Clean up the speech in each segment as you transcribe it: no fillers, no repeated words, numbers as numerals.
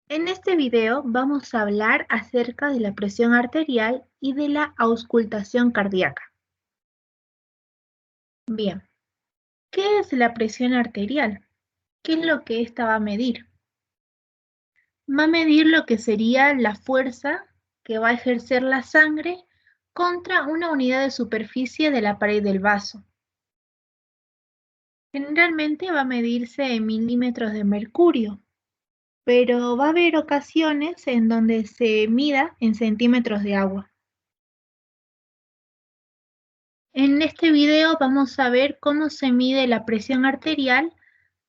En este video vamos a hablar acerca de la presión arterial y de la auscultación cardíaca. Bien, ¿qué es la presión arterial? ¿Qué es lo que esta va a medir? Va a medir lo que sería la fuerza que va a ejercer la sangre contra una unidad de superficie de la pared del vaso. Generalmente va a medirse en milímetros de mercurio, pero va a haber ocasiones en donde se mida en centímetros de agua. En este video vamos a ver cómo se mide la presión arterial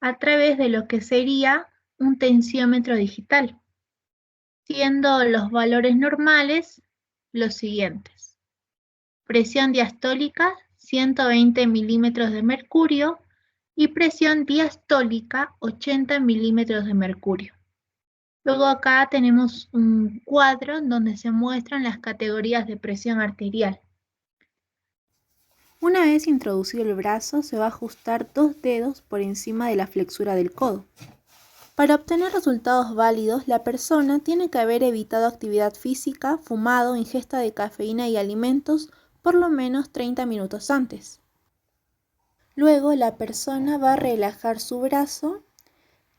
a través de lo que sería un tensiómetro digital, siendo los valores normales los siguientes. Presión diastólica 120 milímetros de mercurio y presión diastólica 80 milímetros de mercurio. Luego acá tenemos un cuadro donde se muestran las categorías de presión arterial. Una vez introducido el brazo, se va a ajustar 2 dedos por encima de la flexura del codo. Para obtener resultados válidos, la persona tiene que haber evitado actividad física, fumado, ingesta de cafeína y alimentos por lo menos 30 minutos antes. Luego, la persona va a relajar su brazo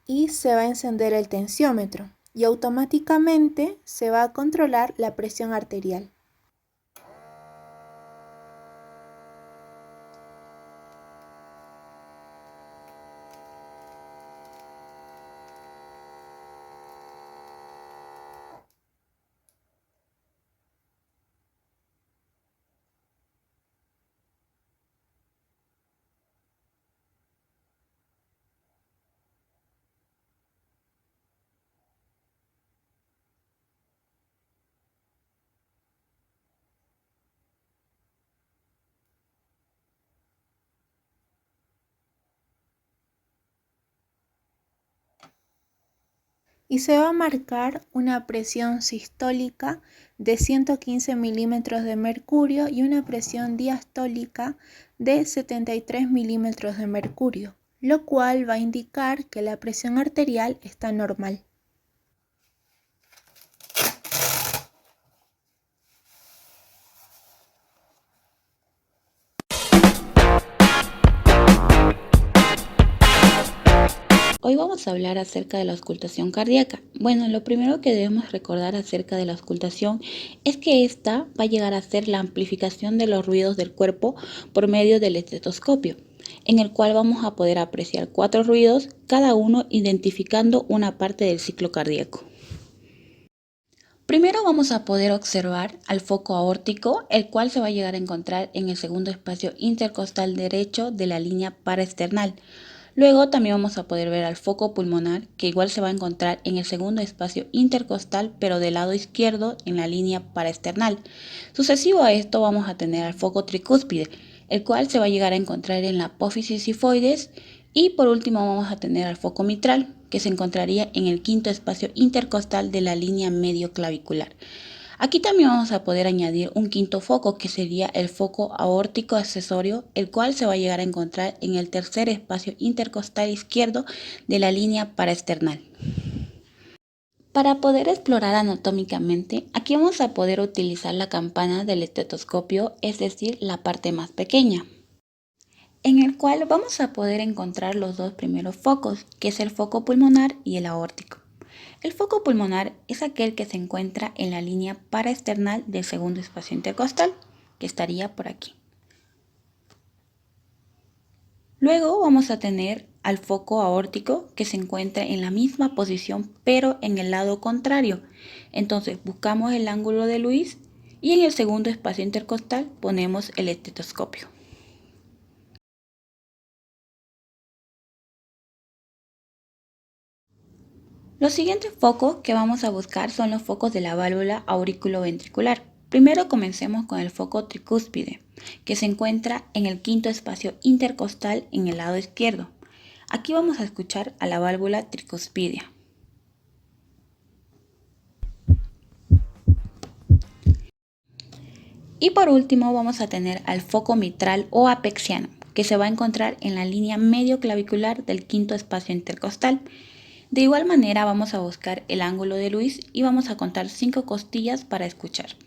y se va a encender el tensiómetro y automáticamente se va a controlar la presión arterial. Y se va a marcar una presión sistólica de 115 milímetros de mercurio y una presión diastólica de 73 milímetros de mercurio, lo cual va a indicar que la presión arterial está normal. Hoy vamos a hablar acerca de la auscultación cardíaca. Bueno, lo primero que debemos recordar acerca de la auscultación es que esta va a llegar a ser la amplificación de los ruidos del cuerpo por medio del estetoscopio, en el cual vamos a poder apreciar 4 ruidos, cada uno identificando una parte del ciclo cardíaco. Primero vamos a poder observar al foco aórtico, el cual se va a llegar a encontrar en el segundo espacio intercostal derecho de la línea paraesternal. Luego también vamos a poder ver al foco pulmonar, que igual se va a encontrar en el segundo espacio intercostal, pero del lado izquierdo en la línea paraesternal. Sucesivo a esto vamos a tener al foco tricúspide, el cual se va a llegar a encontrar en la apófisis sifoides. Y por último vamos a tener al foco mitral, que se encontraría en el quinto espacio intercostal de la línea medio clavicular. Aquí también vamos a poder añadir un quinto foco, que sería el foco aórtico accesorio, el cual se va a llegar a encontrar en el tercer espacio intercostal izquierdo de la línea paraesternal. Para poder explorar anatómicamente, aquí vamos a poder utilizar la campana del estetoscopio, es decir, la parte más pequeña, en el cual vamos a poder encontrar los dos primeros focos, que es el foco pulmonar y el aórtico. El foco pulmonar es aquel que se encuentra en la línea paraesternal del segundo espacio intercostal, que estaría por aquí. Luego vamos a tener al foco aórtico, que se encuentra en la misma posición pero en el lado contrario. Entonces buscamos el ángulo de Luis y en el segundo espacio intercostal ponemos el estetoscopio. Los siguientes focos que vamos a buscar son los focos de la válvula auriculoventricular. Primero comencemos con el foco tricúspide, que se encuentra en el quinto espacio intercostal en el lado izquierdo. Aquí vamos a escuchar a la válvula tricuspidia. Y por último vamos a tener al foco mitral o apexiano, que se va a encontrar en la línea medio clavicular del quinto espacio intercostal. De igual manera vamos a buscar el ángulo de Luis y vamos a contar 5 costillas para escuchar.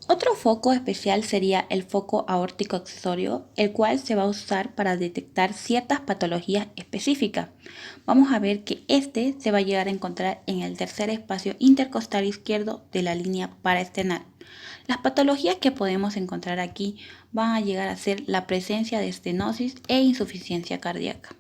Otro foco especial sería el foco aórtico accesorio, el cual se va a usar para detectar ciertas patologías específicas. Vamos a ver que este se va a llegar a encontrar en el tercer espacio intercostal izquierdo de la línea paraesternal. Las patologías que podemos encontrar aquí van a llegar a ser la presencia de estenosis e insuficiencia cardíaca.